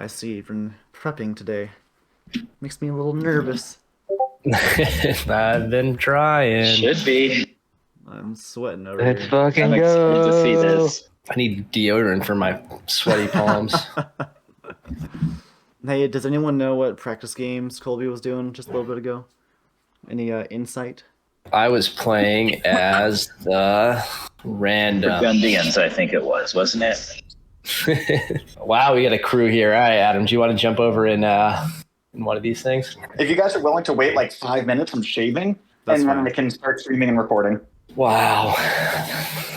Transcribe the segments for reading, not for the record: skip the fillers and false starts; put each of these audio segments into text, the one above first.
I see you've been prepping today. Makes me a little nervous. I've been trying. Should be. I'm sweating over Let's here. fucking I'm excited to see go. this. I need deodorant for my sweaty palms. Hey, does anyone know what practice games Colby was doing just a little bit ago? Any insight? I was playing as the random. Burgundians, I think it was, wasn't it? Wow, we got a crew here. All right, Adam, do you want to jump over in one of these things? If you guys are willing to wait like 5 minutes from shaving, That's and then fine. I can start streaming and recording. Wow.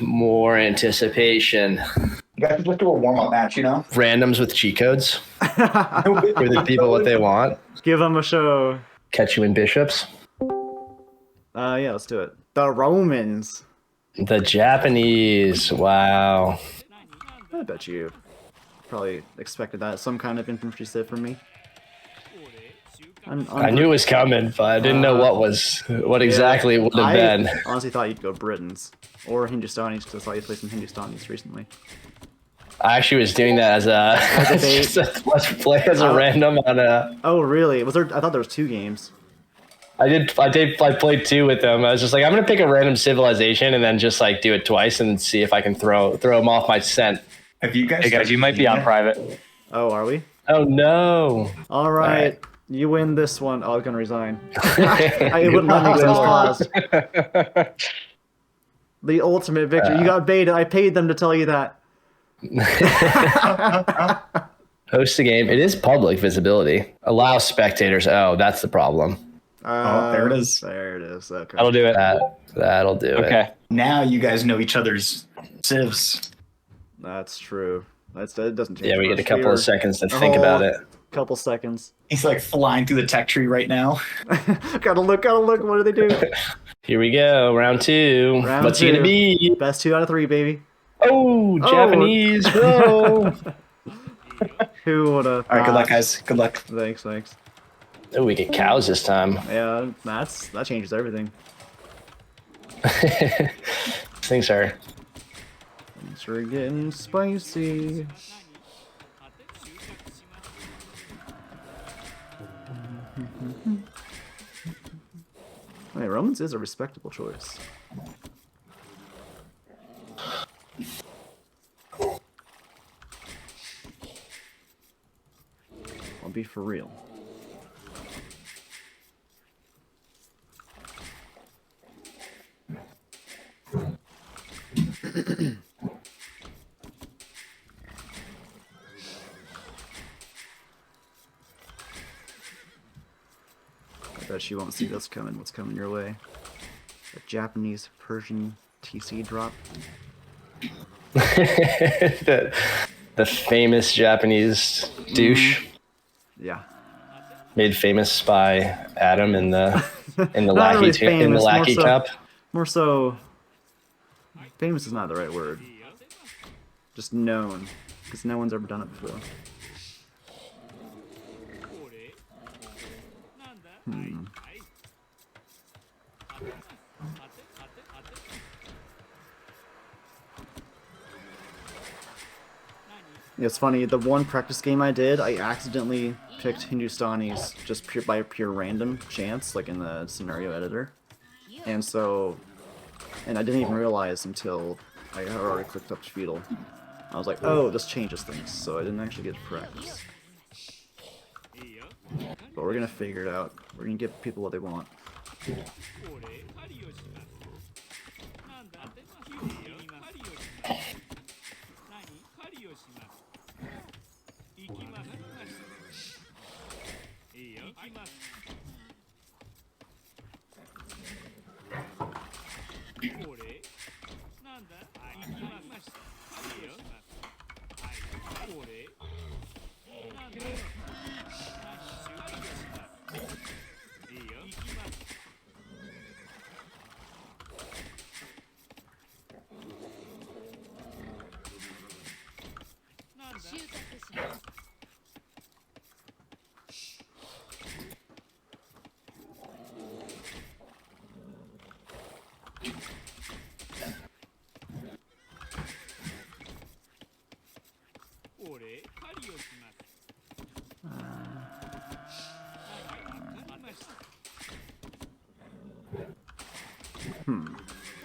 More anticipation. You guys can just do a warm-up match, you know? Randoms with cheat codes. Give the people what they want. Give them a show. Catch you in bishops. Yeah, let's do it. The Romans. The Japanese. Wow. I bet you probably expected that. Some kind of infantry civ from me. I knew it was coming, but I didn't know what exactly it would have been. I honestly thought you'd go Britons or Hindustanis because I saw you play some Hindustanis recently. I actually was doing that as a bait. just let's play as a random on a. Oh really? Was there? I thought there was 2 games. I played 2 with them. I was just like, I'm gonna pick a random civilization and then just like do it twice and see if I can throw them off my scent. Have you guys? Hey guys, you might be on private. Oh, are we? Oh no! All right. You win this one. Oh, I was gonna resign. It wouldn't let me because it was paused. The ultimate victory. You got baited. I paid them to tell you that. Host the game. It is public visibility. Allow spectators. Oh, that's the problem. Oh, there it is. There it is. Okay. That'll do it. That'll do it. Okay. Now you guys know each other's civs. That's true. It doesn't change. Yeah, we much. get a couple were- of seconds to think about it. Couple seconds. He's like flying through the tech tree right now. Gotta look. What do they do? Here we go. Round 2. Round What's 2. it gonna be? Best 2 out of 3, baby. Oh, Japanese. Whoa. Who would have? All right, good luck, guys. Good luck. Thanks. Oh, we get cows this time. Yeah, that changes everything. Things are. Things are getting spicy. Wait, Romans is a respectable choice. I'll be for real. I bet you won't see this coming. What's coming your way? A Japanese Persian TC drop. the famous Japanese douche Yeah. made famous by Adam in the Not lackey really in the famous, lackey more so- cup. More so, famous is not the right word. Just known, because no one's ever done it before. It's funny, the one practice game I did, I accidentally picked Hindustanis just by pure random chance, like in the scenario editor. And I didn't even realize until I had already clicked up to feudal. I was like, oh, this changes things, so I didn't actually get to practice. But we're gonna figure it out. We're gonna give people what they want.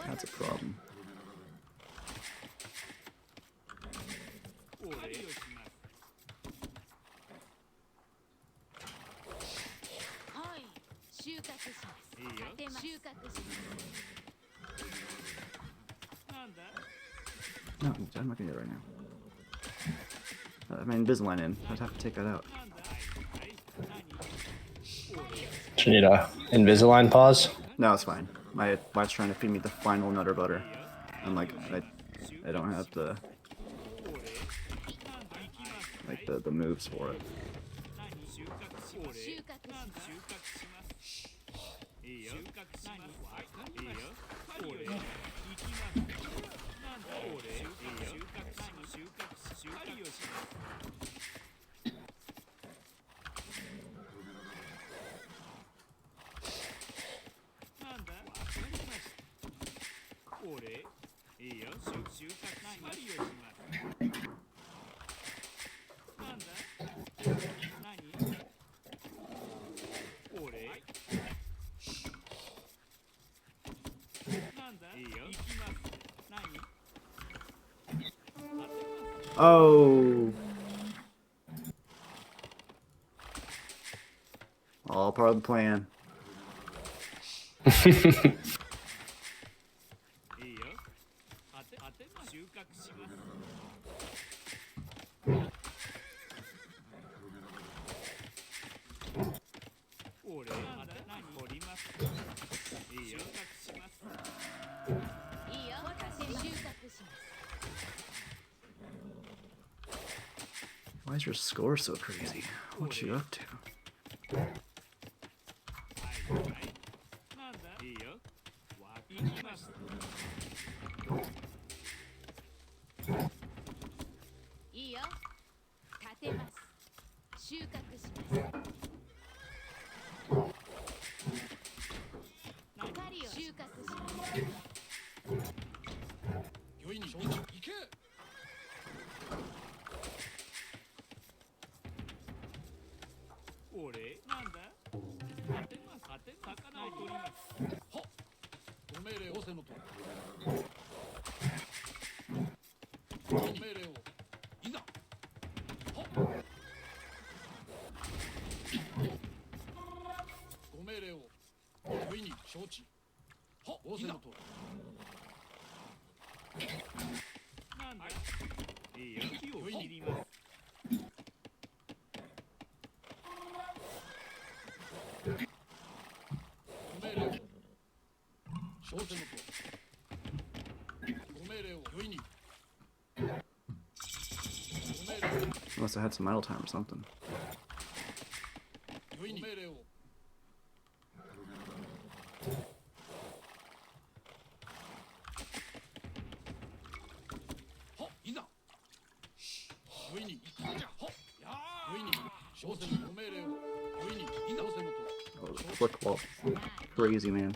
That's a problem. No, I'm not gonna do it right now. I mean, Invisalign in. I'd have to take that out. Do you need a Invisalign pause? No, it's fine. My wife's trying to feed me the final Nutter Butter. I'm like, I don't have the the moves for it. Oh. All part of the plan. Why is your score so crazy? What you up to? Must have had some idle time or something. Oh, the flick wall. Crazy, man.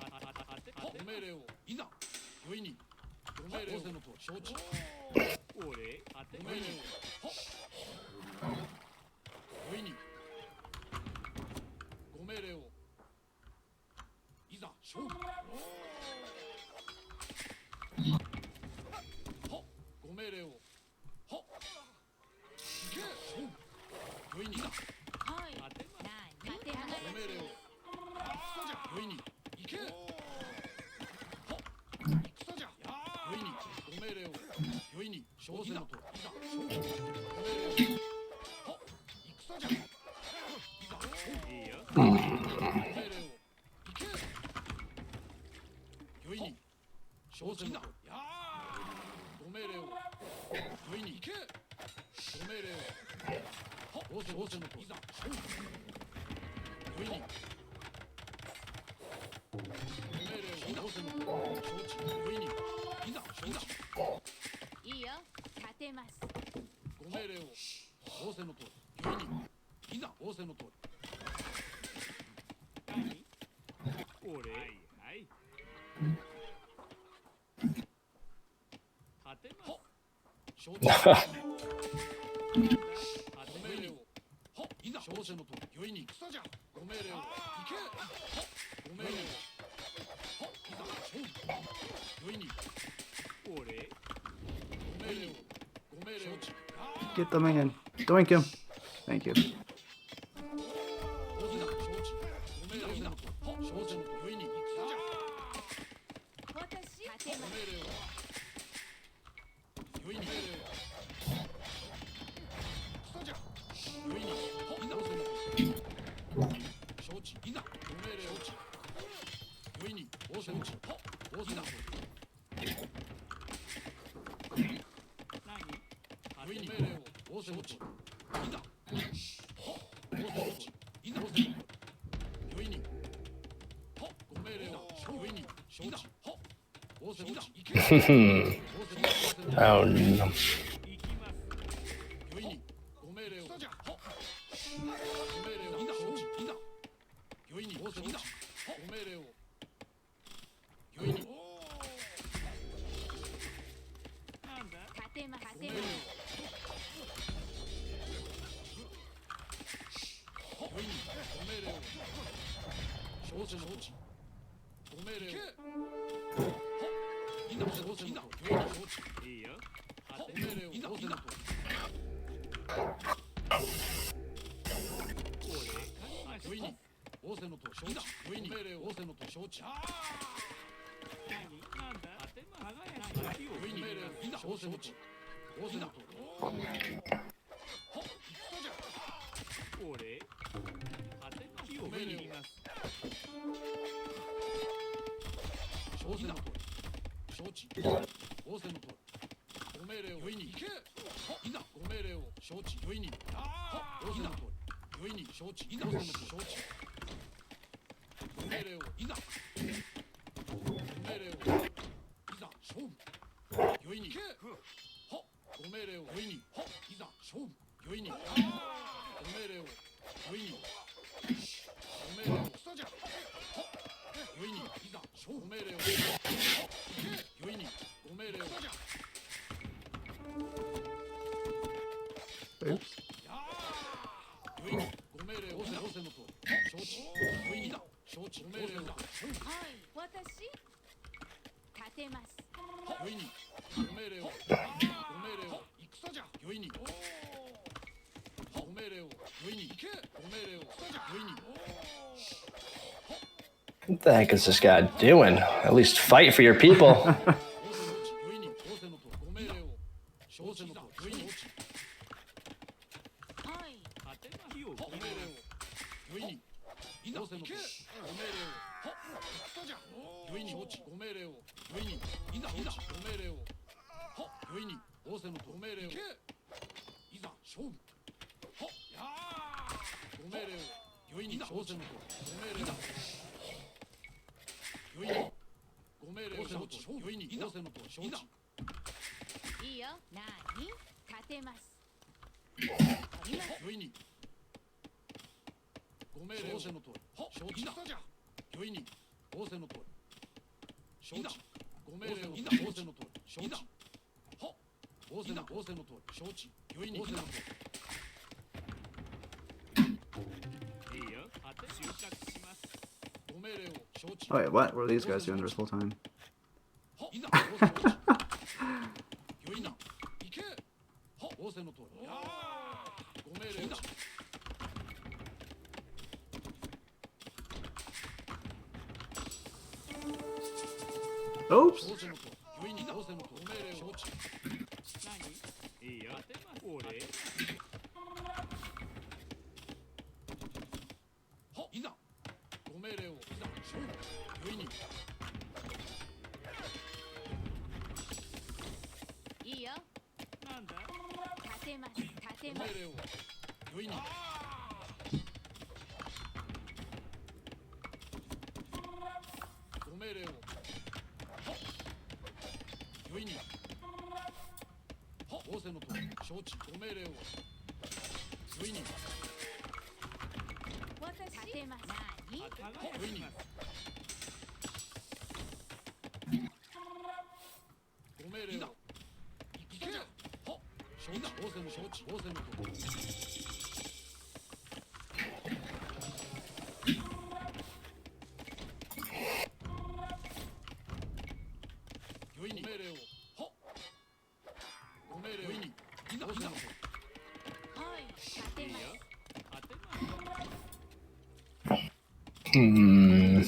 Get the man. Doink him. Thank you. Oh no. Oops. What the heck is this guy doing? At least fight for your people. Oh, wait, what were these guys doing this whole time? Oops. Hmm.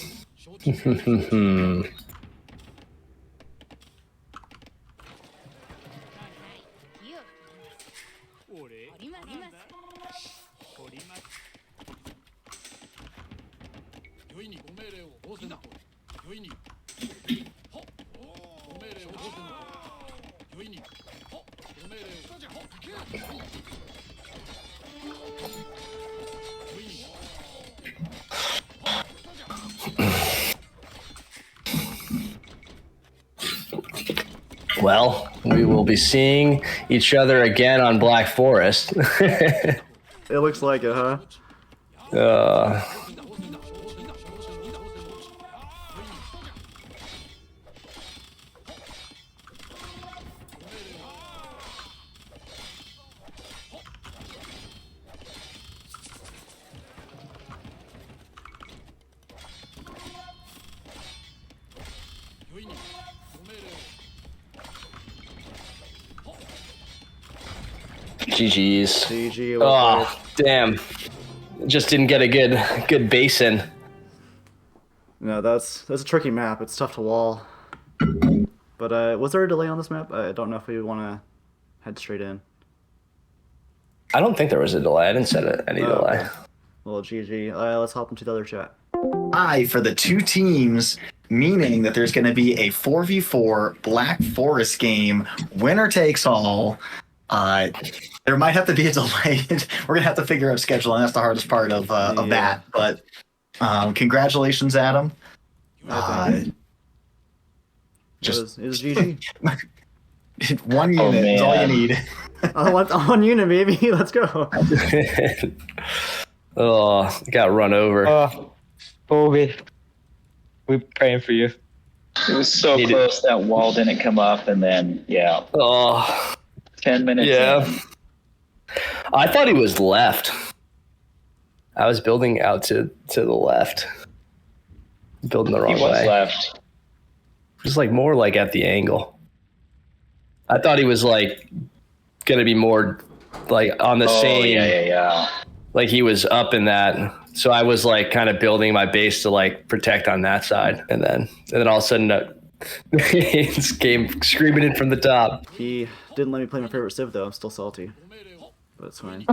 Well, we will be seeing each other again on Black Forest. It looks like it, huh? uh, GG's. GG. Well played. Oh, damn. Just didn't get a good base in. No, that's a tricky map. It's tough to wall. But was there a delay on this map? I don't know if we want to head straight in. I don't think there was a delay. I didn't set any delay. Okay. Well, GG. Let's hop into the other chat. For the two teams, meaning that there's going to be a 4v4 Black Forest game, winner takes all. There might have to be a delay. We're going to have to figure out scheduling. That's the hardest part of that. But congratulations, Adam. It was GG. One unit is all you need. On unit, baby. Let's go. Oh, got run over. Bobby, we're praying for you. It was so close that wall didn't come up, and then Oh, 10 minutes. yeah. In. I thought he was left. I was building out to the left. Building the wrong He was way. left. Just like more like at the angle. I thought he was like gonna be more like on the same. Yeah. Like he was up in that. So I was like kind of building my base to like protect on that side, and then all of a sudden this game screaming in from the top. He didn't let me play my favorite civ though. I'm still salty, but it's fine.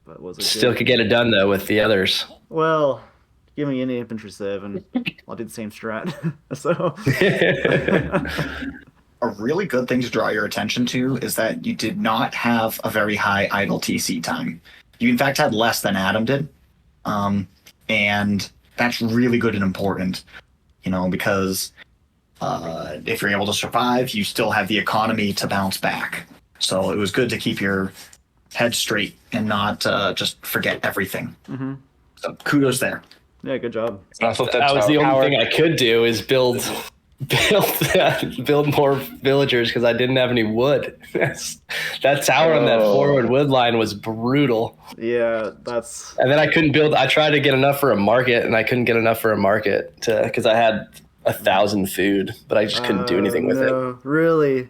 But was it Still good? could get it done though with the others. Well, give me any infantry civ and I'll do the same strat. So A really good thing to draw your attention to is that you did not have a very high idle TC time. You, in fact, had less than Adam did. And that's really good and important, because if you're able to survive, you still have the economy to bounce back. So it was good to keep your head straight and not just forget everything. Mm-hmm. So kudos there. Yeah, good job. I thought that was the only thing I could do is build more villagers because I didn't have any wood. That tower on that forward wood line was brutal. Yeah, that's. And then I couldn't build. I tried to get enough for a market, and I couldn't get enough for a market because I had 1,000 food, but I just couldn't do anything with it. Really,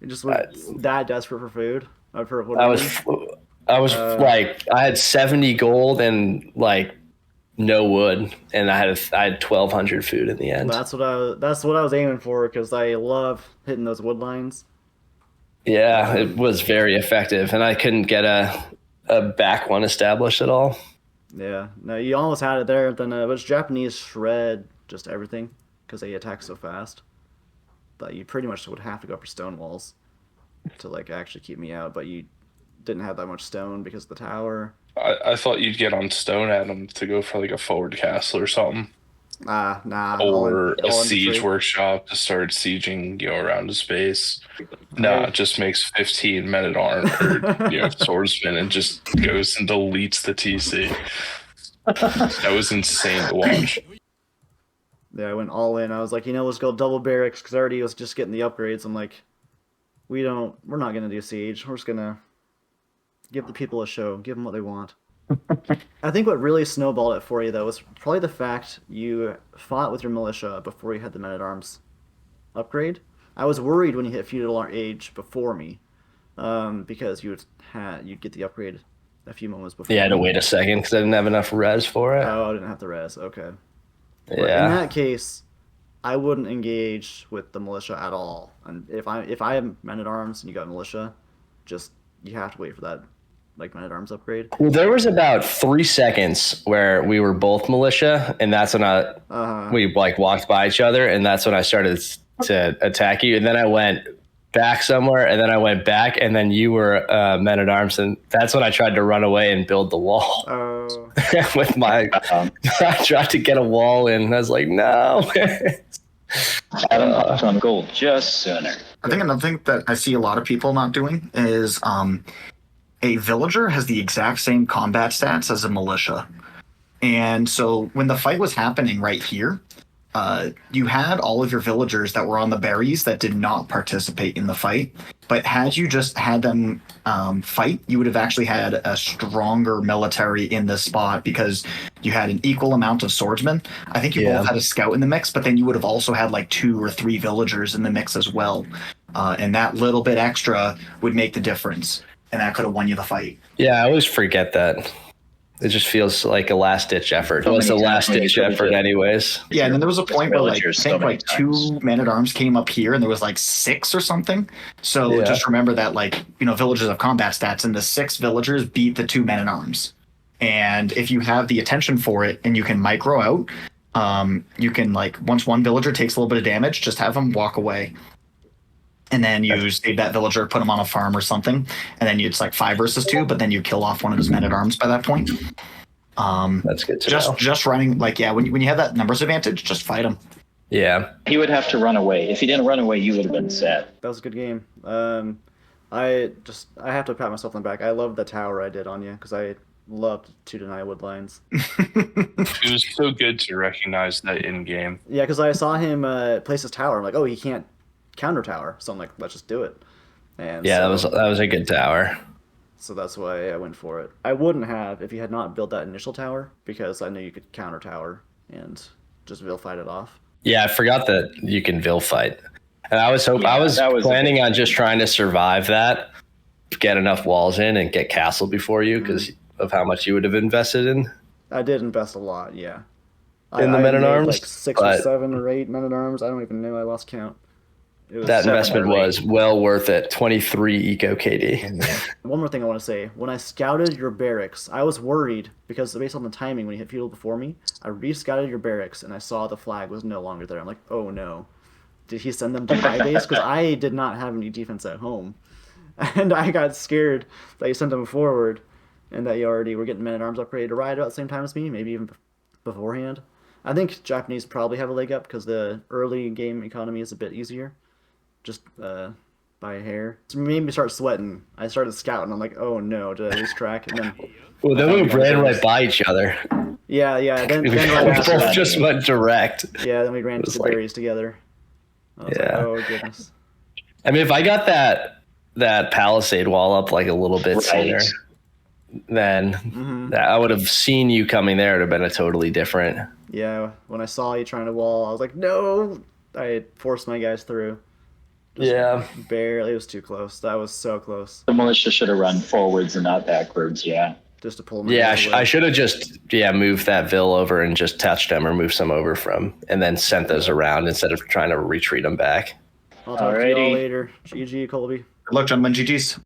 you just went that desperate for food. For what I was like, I had 70 gold and like no wood, and I had 1,200 food in the end. That's what I was aiming for because I love hitting those wood lines. Yeah, it was very effective, and I couldn't get a back one established at all. Yeah, no, you almost had it there. Then but Japanese shred just everything because they attack so fast that you pretty much would have to go for stone walls to like actually keep me out. But you didn't have that much stone because of the tower. I thought you'd get on stone at him to go for like a forward castle or something. Nah. Or all a in siege trade. workshop to start sieging, around his base. Nah, it just makes 15 men at arm or swordsman and just goes and deletes the TC. That was insane to watch. Yeah, I went all in. I was like, let's go double barracks because I already was just getting the upgrades. I'm like, we're not gonna do siege. We're just gonna give the people a show, give them what they want. I think what really snowballed it for you though was probably the fact you fought with your militia before you had the men-at-arms upgrade. I was worried when you hit feudal age before me, because you'd get the upgrade a few moments before. Yeah, I had to wait a second because I didn't have enough res for it. Oh, I didn't have the res. Okay. But in Yeah. that case, I wouldn't engage with the militia at all. And if I have men at arms and you got militia, just you have to wait for that like men at arms upgrade. Well, there was about 3 seconds where we were both militia, and that's when we like walked by each other, and that's when I started to attack you, and then I went back somewhere, and then I went back, and then you were men at arms, and that's when I tried to run away and build the wall. Oh. With my, I tried to get a wall in, and I was like, no. Adam hopped on gold just sooner. I think another thing that I see a lot of people not doing is a villager has the exact same combat stats as a militia. And so when the fight was happening right here, you had all of your villagers that were on the berries that did not participate in the fight. But had you just had them fight, you would have actually had a stronger military in this spot because you had an equal amount of swordsmen. I think you both had a scout in the mix, but then you would have also had like 2 or 3 villagers in the mix as well. And that little bit extra would make the difference. And that could have won you the fight. Yeah, I always forget that. It just feels like a last-ditch effort. It was a last-ditch effort anyways. Yeah, and then there was a point where like, I villagers so think many like times. 2 men-at-arms came up here, and there was like 6 or something. So just remember that, like, you know, villagers have combat stats, and the 6 villagers beat the 2 men-at-arms. And if you have the attention for it, and you can micro out, you can, like, once one villager takes a little bit of damage, just have them walk away. And then you save that villager, put him on a farm or something, and then it's like 5 versus 2, but then you kill off one of his men-at-arms by that point. That's good to know. Just running, like, yeah, when you have that numbers advantage, just fight him. Yeah. He would have to run away. If he didn't run away, you would have been set. That was a good game. I have to pat myself on the back. I loved the tower I did on you because I loved to deny wood lines. It was so good to recognize that in game. Yeah, because I saw him place his tower. I'm like, oh, he can't counter tower. So I'm like, let's just do it. And Yeah, so, that was a good tower. So that's why I went for it. I wouldn't have if he had not built that initial tower because I knew you could counter tower and just vil fight it off. Yeah, I forgot that you can vil fight. And I was that was planning on just trying to survive that, get enough walls in, and get castle before you because of how much you would have invested in. I did invest a lot, yeah. In the men-at-arms? Like 6 or 7 or 8 men-at-arms. I don't even know. I lost count. It was That 7 investment or 8. was well worth it. 23 eco KD. One more thing I want to say. When I scouted your barracks, I was worried because based on the timing when you hit feudal before me, I re-scouted your barracks and I saw the flag was no longer there. I'm like, oh no. Did he send them to my base? Because I did not have any defense at home. And I got scared that you sent them forward and that you already were getting men-at-arms upgraded to ride about the same time as me, maybe even beforehand. I think Japanese probably have a leg up because the early game economy is a bit easier. Just by a hair. So it made me start sweating. I started scouting. I'm like, oh no, did I lose track? And then Well, then we ran right by each other. yeah. Then We right after both that, just went direct. yeah, then we ran to the like- berries together. I was like, Yeah. oh goodness. I mean, if I got that palisade wall up like a little bit sooner, then I would have seen you coming there. It would have been a totally different. Yeah, when I saw you trying to wall, I was like, no. I forced my guys through. Yeah. Barely. It was too close. That was so close. The militia should have run forwards and not backwards, yeah. Just to pull my Yeah, guys away. I should have just moved that vil over and just touched them or moved some over from, and then sent those around instead of trying to retreat them back. I'll talk to you all Alrighty. later. GG, Colby. Good luck, gentlemen. GG's.